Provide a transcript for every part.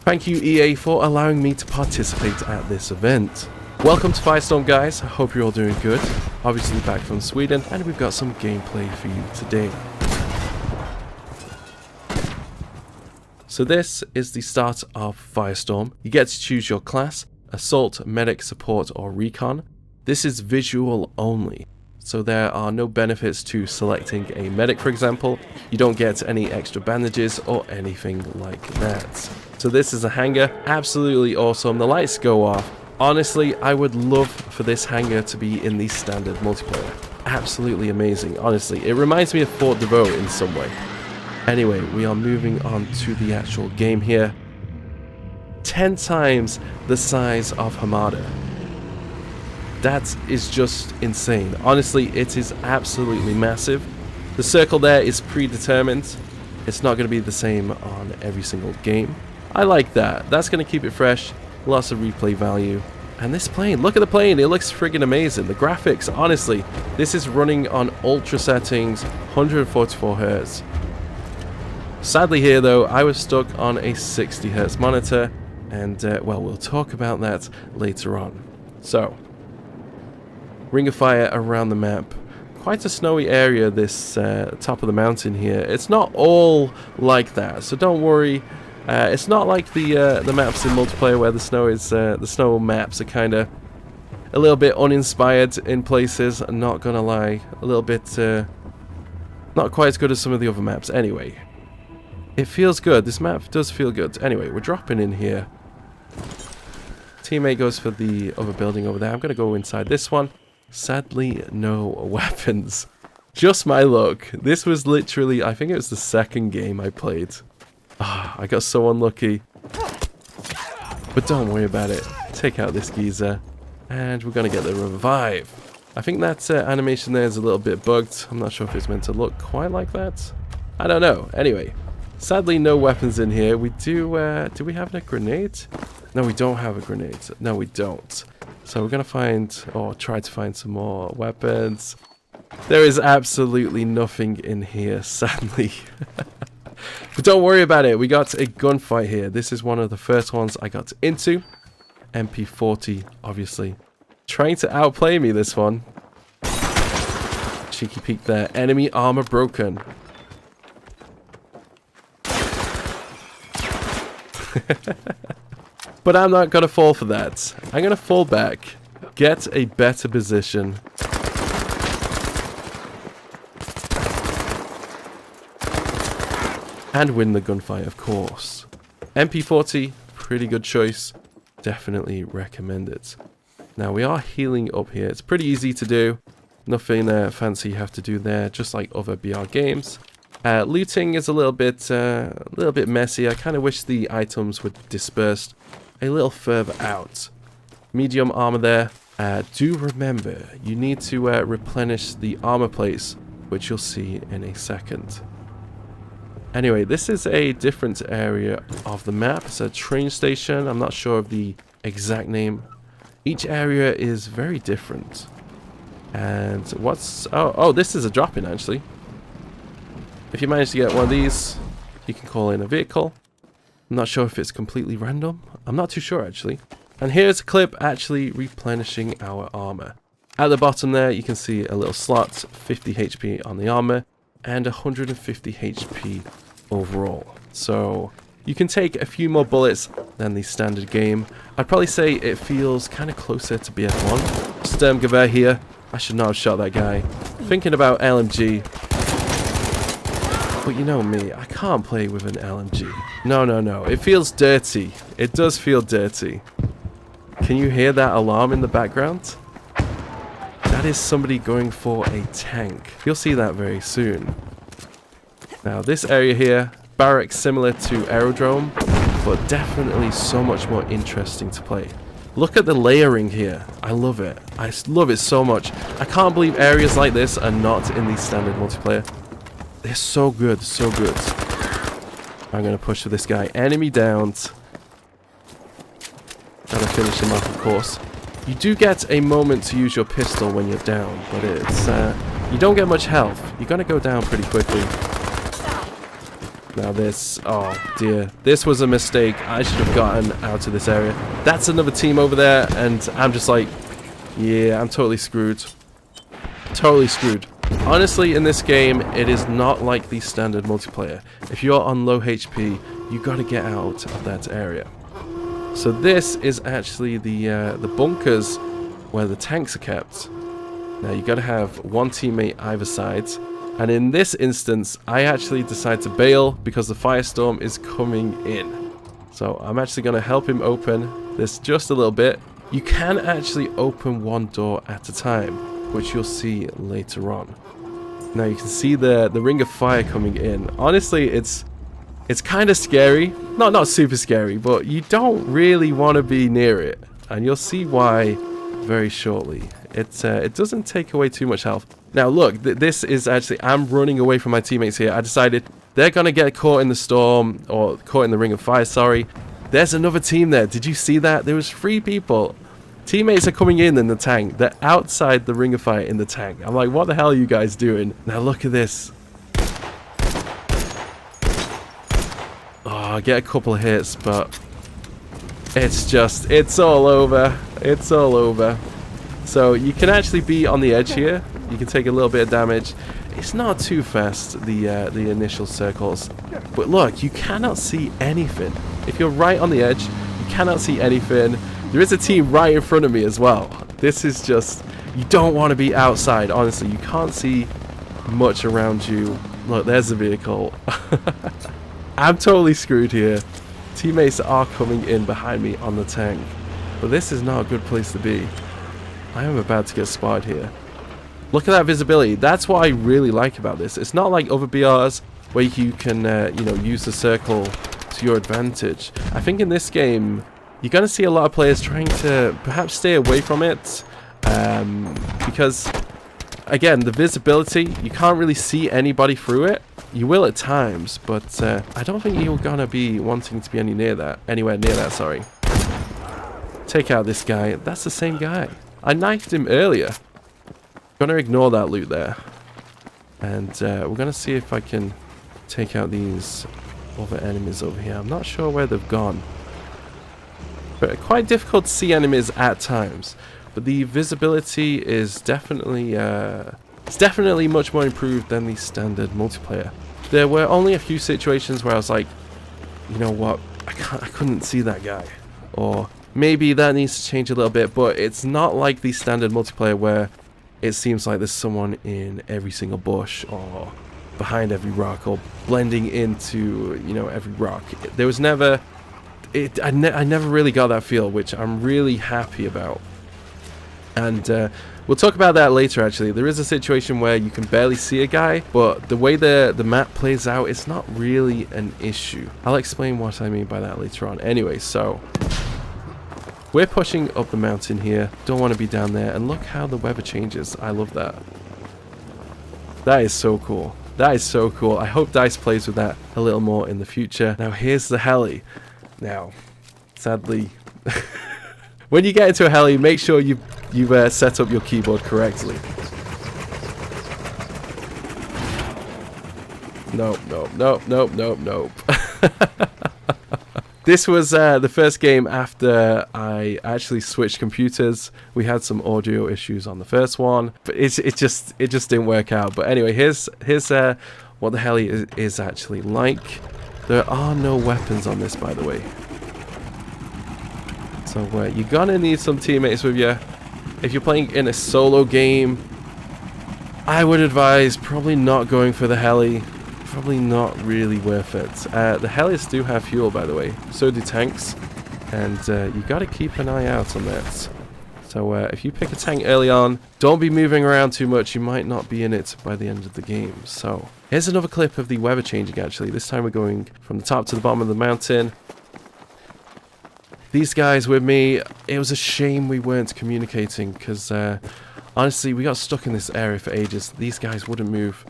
Thank you, EA, for allowing me to participate at this event. Welcome to Firestorm, guys. I hope you're all doing good. Obviously back from Sweden, and we've got some gameplay for you today. So this is the start of Firestorm. You get to choose your class: Assault, Medic, Support, or Recon. This is visual only, so there are no benefits to selecting a Medic, for example. You don't get any extra bandages or anything like that. So this is a hangar, absolutely awesome. The lights go off. Honestly, I would love for this hangar to be in the standard multiplayer. Absolutely amazing, honestly. It reminds me of Fort Devoe in some way. Anyway, we are moving on to the actual game here. 10 times the size of Hamada. That is just insane. Honestly, it is absolutely massive. The circle there is predetermined. It's not going to be the same on every single game. I like that. That's going to keep it fresh. Lots of replay value. And this plane, look at the plane. It looks friggin' amazing. The graphics, honestly, this is running on ultra settings, 144 Hz. Sadly here though, I was stuck on a 60 Hz monitor. And, well, we'll talk about that later on. So, Ring of Fire around the map. Quite a snowy area, this top of the mountain here. It's not all like that, so don't worry. It's not like the maps in multiplayer where the snow maps are kind of a little bit uninspired in places. I'm not gonna lie, a little bit not quite as good as some of the other maps. Anyway, it feels good. This map does feel good. Anyway, we're dropping in here. Teammate goes for the other building over there. I'm gonna go inside this one. Sadly, no weapons. Just my luck. This was literally, I think it was the second game I played. I got so unlucky. But don't worry about it. Take out this geezer. And we're going to get the revive. I think that animation there is a little bit bugged. I'm not sure if it's meant to look quite like that. I don't know. Anyway, sadly no weapons in here. We do we have a grenade? No, we don't have a grenade. No, we don't. So we're going to find, or try to find some more weapons. There is absolutely nothing in here, sadly. But don't worry about it. We got a gunfight here. This is one of the first ones I got into. MP40, obviously. Trying to outplay me, this one. Cheeky peek there. Enemy armor broken. But I'm not going to fall for that. I'm going to fall back, get a better position. And win the gunfight, of course. MP40, pretty good choice. Definitely recommend it. Now, we are healing up here. It's pretty easy to do. Nothing fancy you have to do there, just like other BR games. Looting is a little bit messy. I kind of wish the items were dispersed a little further out. Medium armor there. Do remember, you need to replenish the armor plates, which you'll see in a second. Anyway, this is a different area of the map. It's a train station. I'm not sure of the exact name. Each area is very different. And what's... Oh, this is a drop-in, actually. If you manage to get one of these, you can call in a vehicle. I'm not sure if it's completely random. I'm not too sure, actually. And here's a clip actually replenishing our armor. At the bottom there, you can see a little slot, 50 HP on the armor, and 150 HP overall. So you can take a few more bullets than the standard game. I'd probably say it feels kind of closer to BF1. Sturmgewehr here. I should not have shot that guy. Thinking about LMG. But you know me, I can't play with an LMG. No. It feels dirty. It does feel dirty. Can you hear that alarm in the background? That is somebody going for a tank. You'll see that very soon. Now this area here, barracks similar to Aerodrome, but definitely so much more interesting to play. Look at the layering here. I love it. I love it so much. I can't believe areas like this are not in the standard multiplayer. They're so good, so good. I'm going to push for this guy. Enemy downed. Gotta finish him off, of course. You do get a moment to use your pistol when you're down, but it's you don't get much health. You're gonna go down pretty quickly. Now this, oh dear, this was a mistake. I should have gotten out of this area. That's another team over there, and I'm just like, yeah, I'm totally screwed. Totally screwed. Honestly, in this game, it is not like the standard multiplayer. If you're on low HP, you got to get out of that area. So this is actually the bunkers where the tanks are kept. Now you got to have one teammate either side. And in this instance, I actually decide to bail because the firestorm is coming in. So I'm actually going to help him open this just a little bit. You can actually open one door at a time, which you'll see later on. Now you can see the ring of fire coming in. Honestly, it's kind of scary. Not super scary, but you don't really want to be near it. And you'll see why very shortly. It doesn't take away too much health. Now look, this is actually, I'm running away from my teammates here. I decided they're going to get caught in the storm, or caught in the ring of fire, sorry. There's another team there. Did you see that? There was 3 people. Teammates are coming in the tank. They're outside the ring of fire in the tank. I'm like, what the hell are you guys doing? Now look at this. Oh, I get a couple of hits, but it's all over. It's all over. So you can actually be on the edge here. You can take a little bit of damage. It's not too fast, the initial circles. But look, you cannot see anything. If you're right on the edge, you cannot see anything. There is a team right in front of me as well. This is just, you don't want to be outside, honestly. You can't see much around you. Look, there's the vehicle. I'm totally screwed here. Teammates are coming in behind me on the tank. But this is not a good place to be. I am about to get spotted here. Look at that visibility. That's what I really like about this. It's not like other BRs where you can, you know, use the circle to your advantage. I think in this game, you're going to see a lot of players trying to perhaps stay away from it. Because, again, the visibility, you can't really see anybody through it. You will at times, but I don't think you're going to be wanting to be anywhere near that, sorry. Take out this guy. That's the same guy. I knifed him earlier. Gonna ignore that loot there. And we're gonna see if I can take out these other enemies over here. I'm not sure where they've gone. But quite difficult to see enemies at times. But the visibility is definitely it's definitely much more improved than the standard multiplayer. There were only a few situations where I was like, you know what, I couldn't see that guy. Or maybe that needs to change a little bit, but it's not like the standard multiplayer where it seems like there's someone in every single bush or behind every rock or blending into, you know, every rock. There was never, I never really got that feel, which I'm really happy about. And we'll talk about that later, actually. There is a situation where you can barely see a guy, but the way the map plays out, it's not really an issue. I'll explain what I mean by that later on. Anyway, so we're pushing up the mountain here. Don't want to be down there. And look how the weather changes. I love that. That is so cool. That is so cool. I hope DICE plays with that a little more in the future. Now, here's the heli. Now, sadly, when you get into a heli, make sure you've set up your keyboard correctly. Nope, nope, nope, nope, nope, nope. This was the first game after I actually switched computers. We had some audio issues on the first one, but it just didn't work out. But anyway, here's what the heli is actually like. There are no weapons on this, by the way. So you're gonna need some teammates with you. If you're playing in a solo game, I would advise probably not going for the heli. Probably not really worth it. The helis do have fuel, by the way. So do tanks. And you got to keep an eye out on that. So if you pick a tank early on, don't be moving around too much. You might not be in it by the end of the game. So here's another clip of the weather changing, actually. This time we're going from the top to the bottom of the mountain. These guys with me, it was a shame we weren't communicating because honestly, we got stuck in this area for ages. These guys wouldn't move.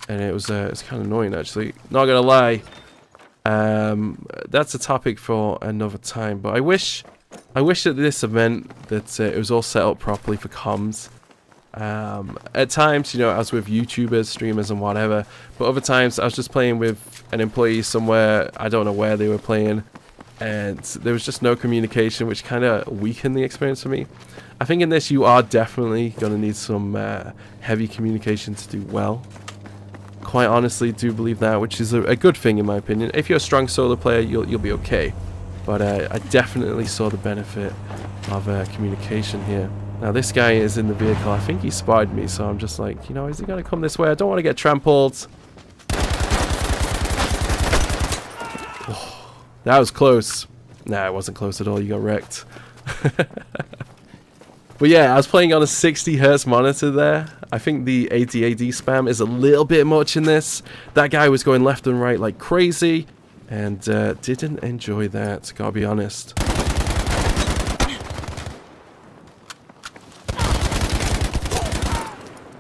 And it's kind of annoying, actually. Not gonna lie. That's a topic for another time. But I wish that this event, that it was all set up properly for comms. At times, you know, I was with YouTubers, streamers, and whatever. But other times, I was just playing with an employee somewhere. I don't know where they were playing. And there was just no communication, which kind of weakened the experience for me. I think in this, you are definitely going to need some heavy communication to do well. Quite honestly, do believe that, which is a good thing in my opinion. If you're a strong solo player, you'll be okay. But I definitely saw the benefit of communication here. Now this guy is in the vehicle. I think he spotted me, so I'm just like, you know, is he going to come this way? I don't want to get trampled. Oh, that was close. Nah, it wasn't close at all. You got wrecked. But yeah, I was playing on a 60 Hz monitor there. I think the AD spam is a little bit much in this. That guy was going left and right like crazy, and didn't enjoy that, gotta be honest.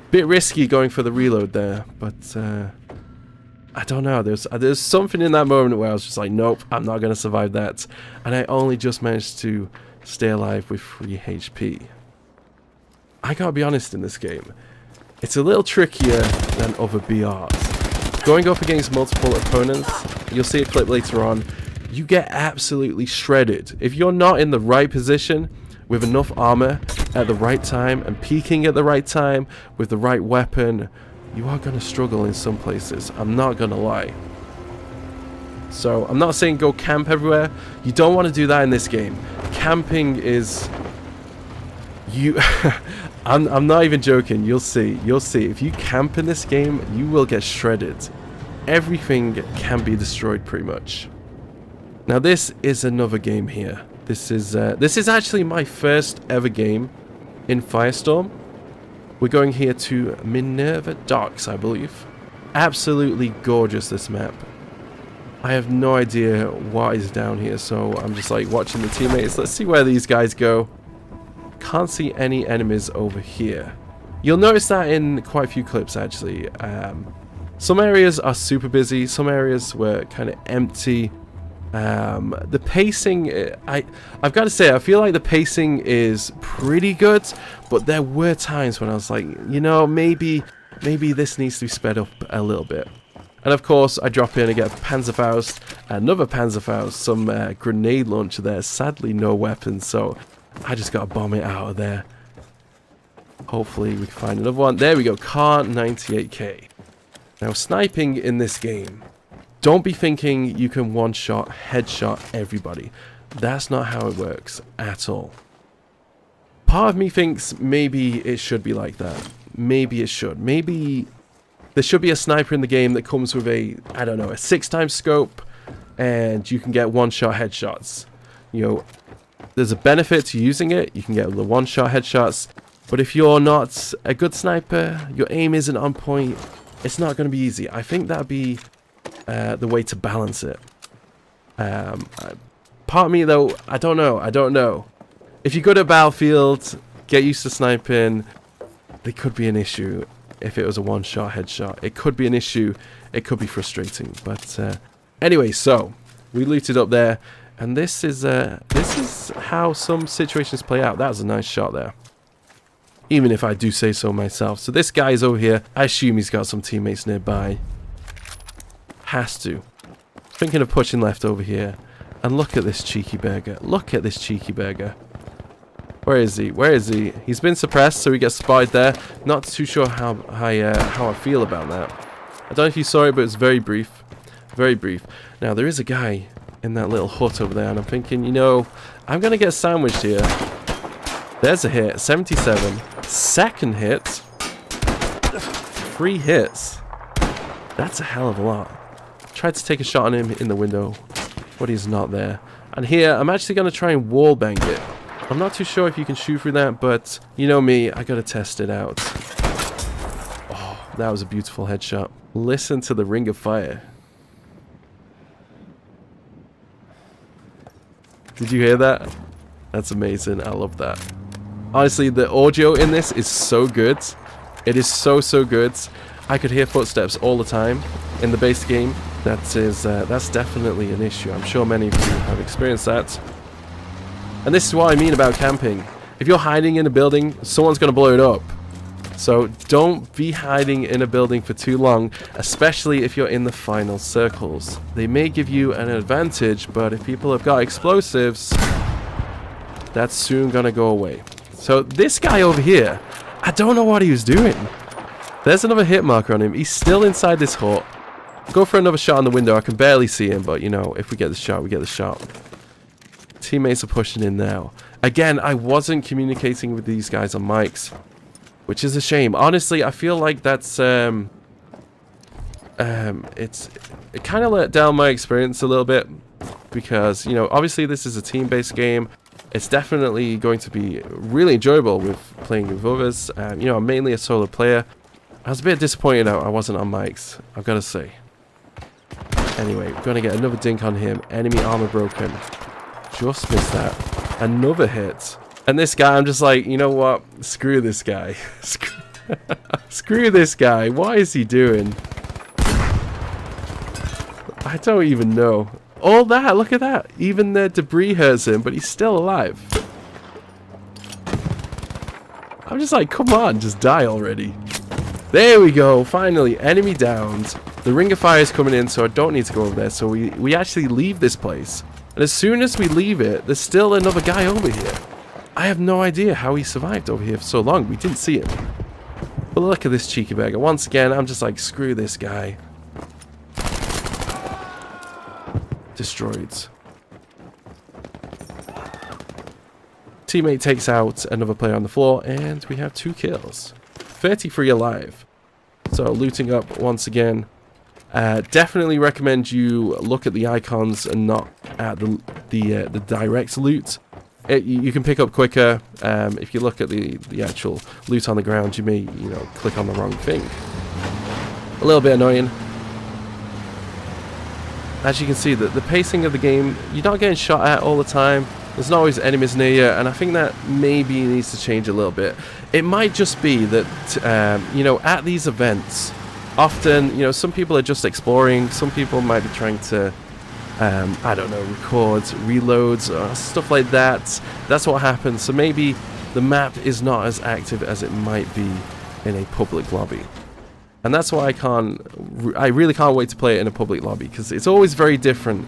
Bit risky going for the reload there, but I don't know. There's something in that moment where I was just like, nope, I'm not gonna survive that, and I only just managed to stay alive with 3 HP. I gotta be honest, in this game, it's a little trickier than other BRs. Going up against multiple opponents, you'll see a clip later on, you get absolutely shredded. If you're not in the right position, with enough armor at the right time, and peeking at the right time, with the right weapon, you are gonna struggle in some places, I'm not gonna lie. So, I'm not saying go camp everywhere, you don't want to do that in this game. Camping is... I'm not even joking. You'll see. If you camp in this game, you will get shredded. Everything can be destroyed pretty much. Now this is another game here. This is actually my first ever game in Firestorm. We're going here to Minerva Docks, I believe. Absolutely gorgeous, this map. I have no idea what is down here, so I'm just like watching the teammates. Let's see where these guys go. Can't see any enemies over here. You'll notice that in quite a few clips actually. Some areas are super busy, some areas were kind of empty. The pacing, I've got to say, I feel like the pacing is pretty good, but there were times when I was like, you know, maybe this needs to be sped up a little bit. And of course, I drop in and get Panzerfaust, another Panzerfaust, some grenade launcher there. Sadly, no weapons, so I just got to bomb it out of there. Hopefully we can find another one. There we go, Car 98K. Now, sniping in this game, don't be thinking you can one-shot, headshot everybody. That's not how it works at all. Part of me thinks maybe it should be like that. Maybe it should. Maybe there should be a sniper in the game that comes with a, I don't know, a 6x scope, and you can get one-shot headshots. You know, there's a benefit to using it. You can get the one-shot headshots. But if you're not a good sniper, your aim isn't on point, it's not going to be easy. I think that'd be the way to balance it. Part of me, though, I don't know. If you're good at Battlefield, get used to sniping. There could be an issue if it was a one-shot headshot. It could be an issue. It could be frustrating. But anyway, so we looted up there. And this is how some situations play out. That was a nice shot there. Even if I do say so myself. So this guy's over here. I assume he's got some teammates nearby. Has to. Thinking of pushing left over here. And look at this cheeky burger. Look at this cheeky burger. Where is he? Where is he? He's been suppressed, so he gets spotted there. Not too sure how I feel about that. I don't know if you saw it, but it's very brief. Very brief. Now, there is a guy in that little hut over there, and I'm thinking, you know, I'm gonna get sandwiched here. There's a hit, 77. Second hit, 3 hits. That's a hell of a lot. Tried to take a shot on him in the window, but he's not there. And here, I'm actually gonna try and wallbang it. I'm not too sure if you can shoot through that, but you know me, I gotta test it out. Oh, that was a beautiful headshot. Listen to the ring of fire. Did you hear that? That's amazing. I love that. Honestly, the audio in this is so good. It is so good. I could hear footsteps all the time in the base game. That's definitely an issue. I'm sure many of you have experienced that. And this is what I mean about camping. If you're hiding in a building, someone's going to blow it up. So don't be hiding in a building for too long, especially if you're in the final circles. They may give you an advantage, but if people have got explosives, that's soon gonna go away. So this guy over here, I don't know what he was doing. There's another hit marker on him. He's still inside this hut. Go for another shot on the window. I can barely see him, but you know, if we get the shot, we get the shot. Teammates are pushing in now. Again, I wasn't communicating with these guys on mics, which is a shame. Honestly, I feel like that's it kind of let down my experience a little bit, because you know, obviously this is a team-based game. It's definitely going to be really enjoyable with playing with others. You know, I'm mainly a solo player. I was a bit disappointed I wasn't on mics, I've got to say. Anyway, we're going to get another dink on him. Enemy armor broken. Just missed that. Another hit. And this guy, I'm just like, you know what? Screw this guy. Screw this guy. What is he doing? I don't even know. All that, look at that. Even the debris hurts him, but he's still alive. I'm just like, come on, just die already. There we go, finally, enemy downed. The ring of fire is coming in, so I don't need to go over there. So we actually leave this place. And as soon as we leave it, there's still another guy over here. I have no idea how he survived over here for so long. We didn't see him. But look at this cheeky beggar. Once again, I'm just like, screw this guy. Destroyed. Teammate takes out another player on the floor, and we have 2 kills. 33 alive. So looting up once again. Definitely recommend you look at the icons and not at the direct loot. You can pick up quicker. If you look at the actual loot on the ground, you may, you know, click on the wrong thing. A little bit annoying. As you can see, the pacing of the game, you're not getting shot at all the time. There's not always enemies near you, and I think that maybe needs to change a little bit. It might just be that, you know, at these events, often, you know, some people are just exploring. Some people might be trying to, I don't know, record reloads or stuff like that. That's what happens. So maybe the map is not as active as it might be in a public lobby. And that's why I really can't wait to play it in a public lobby, because it's always very different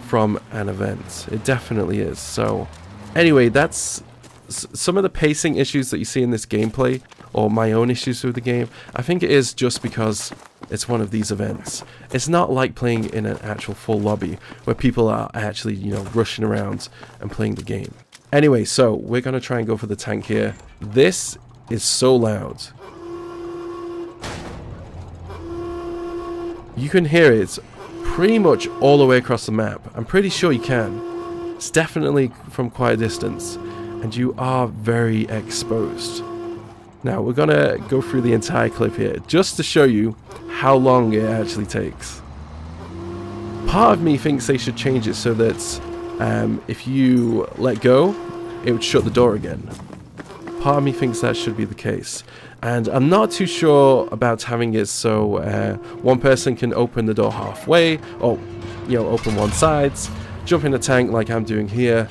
from an event. It definitely is. So anyway, that's some of the pacing issues that you see in this gameplay, or my own issues with the game. I think it is just because it's one of these events. It's not like playing in an actual full lobby where people are actually, you know, rushing around and playing the game. Anyway, so we're going to try and go for the tank here. This is so loud. You can hear it pretty much all the way across the map. I'm pretty sure you can. It's definitely from quite a distance, and you are very exposed. Now we're gonna go through the entire clip here just to show you how long it actually takes. Part of me thinks they should change it so that if you let go, it would shut the door again. Part of me thinks that should be the case. And I'm not too sure about having it so one person can open the door halfway, or, you know, open one side, jump in the tank like I'm doing here,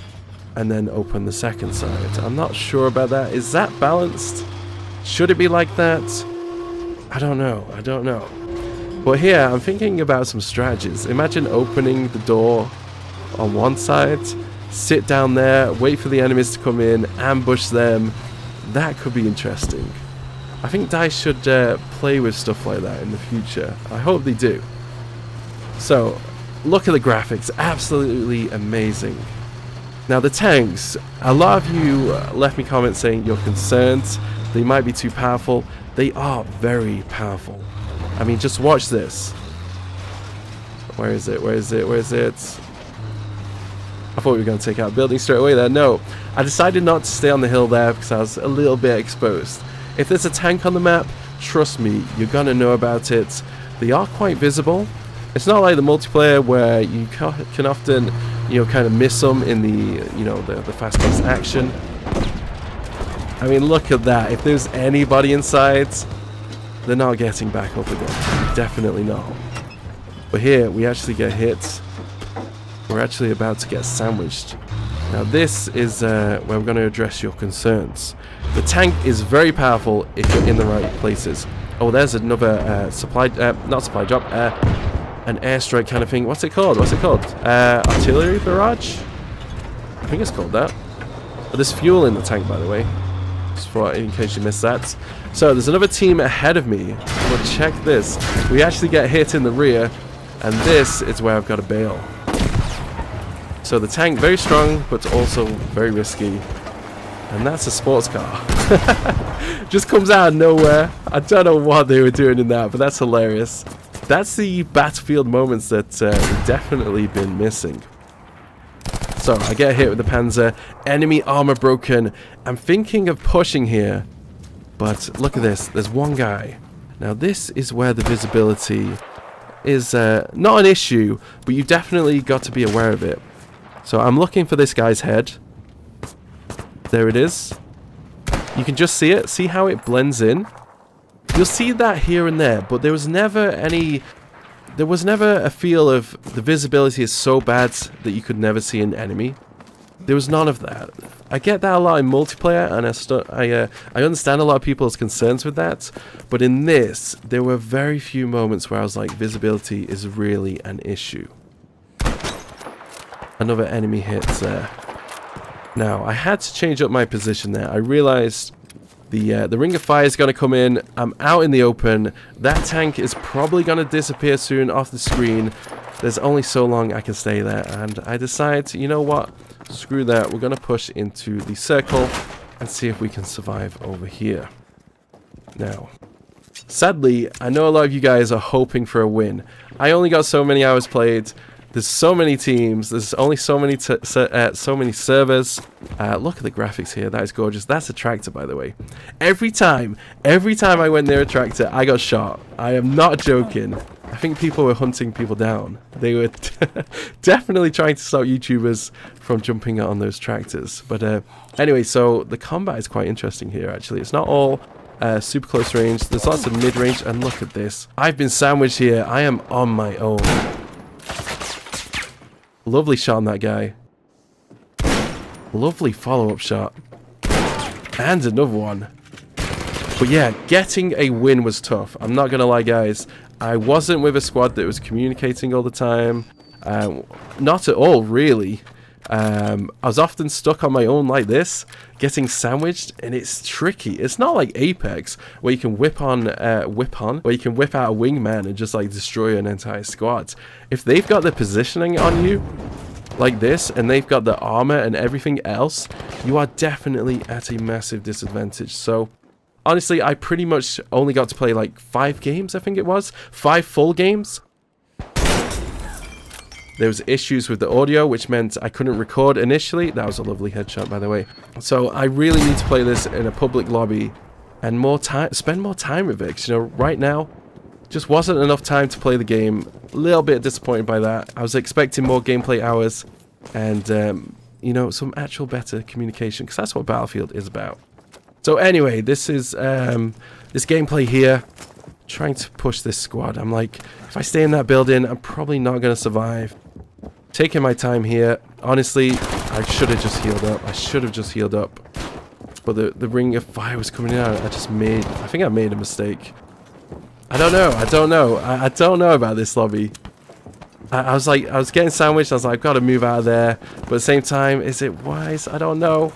and then open the second side. I'm not sure about that. Is that balanced? Should it be like that? I don't know. I don't know. But here, I'm thinking about some strategies. Imagine opening the door on one side, sit down there, wait for the enemies to come in, ambush them. That could be interesting. I think DICE should play with stuff like that in the future. I hope they do. So, look at the graphics. Absolutely amazing. Now the tanks, a lot of you left me comments saying you're concerned they might be too powerful. They are very powerful. I mean, just watch this. Where is it? Where is it? Where is it? I thought we were going to take out a building straight away there. No, I decided not to stay on the hill there because I was a little bit exposed. If there's a tank on the map, trust me, you're going to know about it. They are quite visible. It's not like the multiplayer where you can often, you know, kind of miss them in the, you know, the fast-paced action. I mean, look at that. If there's anybody inside, they're not getting back up again. Definitely not. But here, we actually get hit. We're actually about to get sandwiched. Now this is where we're going to address your concerns. The tank is very powerful if you're in the right places. Oh, there's another not supply drop, an airstrike kind of thing. What's it called? Artillery barrage? I think it's called that. But there's fuel in the tank, by the way. Just for, in case you missed that. So there's another team ahead of me. But check this. We actually get hit in the rear. And this is where I've got to bail. So the tank, very strong, but also very risky. And that's a sports car. Just comes out of nowhere. I don't know what they were doing in that, but that's hilarious. That's the battlefield moments that we've definitely been missing. So I get hit with the Panzer. Enemy armor broken. I'm thinking of pushing here. But look at this. There's one guy. Now this is where the visibility is not an issue, but you've definitely got to be aware of it. So I'm looking for this guy's head. There it is. You can just see it. See how it blends in? You'll see that here and there, but there was never a feel of the visibility is so bad that you could never see an enemy. There was none of that. I get that a lot in multiplayer, and I understand a lot of people's concerns with that, but in this, there were very few moments where I was like, visibility is really an issue. Another enemy hit there. Now, I had to change up my position there. I realized the ring of fire is going to come in. I'm out in the open. That tank is probably going to disappear soon off the screen. There's only so long I can stay there. And I decide, you know what? Screw that. We're going to push into the circle and see if we can survive over here. Now, sadly, I know a lot of you guys are hoping for a win. I only got so many hours played. There's so many teams. There's only so many servers. Look at the graphics here. That is gorgeous. That's a tractor, by the way. Every time I went near a tractor, I got shot. I am not joking. I think people were hunting people down. They were definitely trying to stop YouTubers from jumping on those tractors. But anyway, so the combat is quite interesting here, actually. It's not all super close range. There's lots of mid-range. And look at this. I've been sandwiched here. I am on my own. Lovely shot on that guy. Lovely follow-up shot. And another one. But yeah, getting a win was tough. I'm not going to lie, guys. I wasn't with a squad that was communicating all the time. Not at all, really. I was often stuck on my own like this, getting sandwiched, and it's tricky. It's not like Apex, where you can whip out a wingman and just like destroy an entire squad. If they've got the positioning on you like this, and they've got the armor and everything else, you are definitely at a massive disadvantage. So honestly, I pretty much only got to play like 5 games, I think it was. 5 full games. There was issues with the audio, which meant I couldn't record initially. That was a lovely headshot, by the way. So I really need to play this in a public lobby and spend more time with it. 'Cause, you know, right now, just wasn't enough time to play the game. A little bit disappointed by that. I was expecting more gameplay hours and, you know, some actual better communication, because that's what Battlefield is about. So anyway, this is this gameplay here. Trying to push this squad. I'm like, if I stay in that building, I'm probably not going to survive. Taking my time here. Honestly, I should have just healed up. I should have just healed up. But the ring of fire was coming out. I think I made a mistake. I don't know. I don't know about this lobby. I was getting sandwiched. I was like, I've got to move out of there. But at the same time, is it wise? I don't know.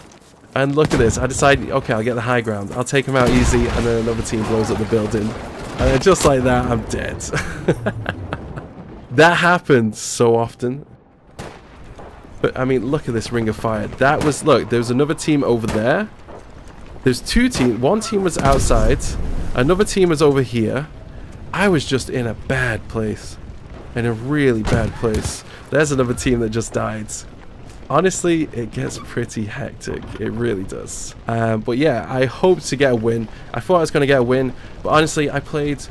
And look at this. I decided, okay, I'll get the high ground. I'll take them out easy. And then another team blows up the building. And just like that, I'm dead. That happened so often. But, I mean, look at this ring of fire. That was, look, there was another team over there. There's 2 teams. One team was outside. Another team was over here. I was just in a bad place. In a really bad place. There's another team that just died. Honestly, it gets pretty hectic. It really does. But yeah, I hoped to get a win. I thought I was going to get a win. But honestly, I played,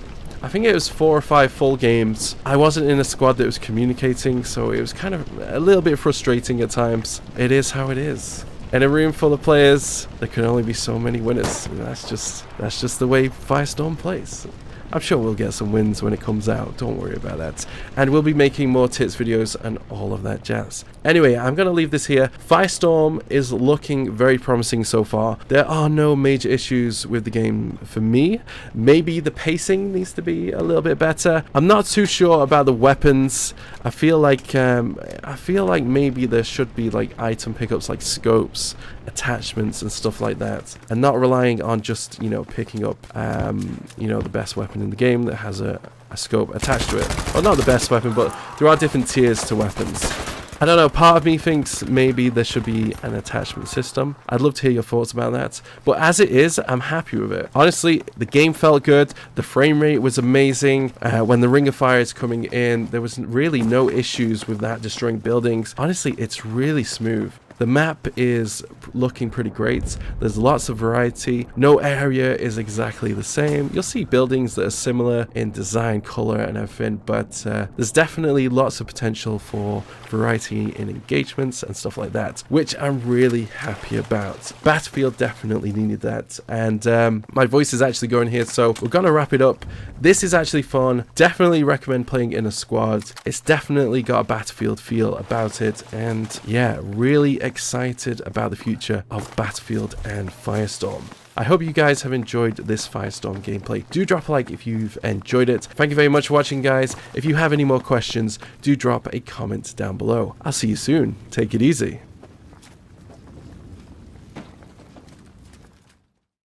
I think it was 4 or 5 full games. I wasn't in a squad that was communicating, so it was kind of a little bit frustrating at times. It is how it is. In a room full of players, there can only be so many winners. That's just the way Firestorm plays. I'm sure we'll get some wins when it comes out, don't worry about that. And we'll be making more tits videos and all of that jazz. Anyway, I'm going to leave this here. Firestorm is looking very promising so far. There are no major issues with the game for me. Maybe the pacing needs to be a little bit better. I'm not too sure about the weapons. I feel like maybe there should be like item pickups like scopes, attachments and stuff like that, and not relying on just, you know, picking up you know, the best weapon in the game that has a scope attached to it. Well, not the best weapon, but there are different tiers to weapons. I don't know, part of me thinks maybe there should be an attachment system. I'd love to hear your thoughts about that. But as it is, I'm happy with it. Honestly, the game felt good. The frame rate was amazing. When the Ring of Fire is coming in, there was really no issues with that destroying buildings. Honestly, it's really smooth. The map is looking pretty great. There's lots of variety. No area is exactly the same. You'll see buildings that are similar in design, color, and everything, but there's definitely lots of potential for variety in engagements and stuff like that, which I'm really happy about. Battlefield definitely needed that, and my voice is actually going here, so we're gonna wrap it up. This is actually fun. Definitely recommend playing in a squad. It's definitely got a Battlefield feel about it, and yeah, really excited about the future of Battlefield and Firestorm. I hope you guys have enjoyed this Firestorm gameplay. Do drop a like if you've enjoyed it. Thank you very much for watching, guys. If you have any more questions, do drop a comment down below. I'll see you soon. Take it easy.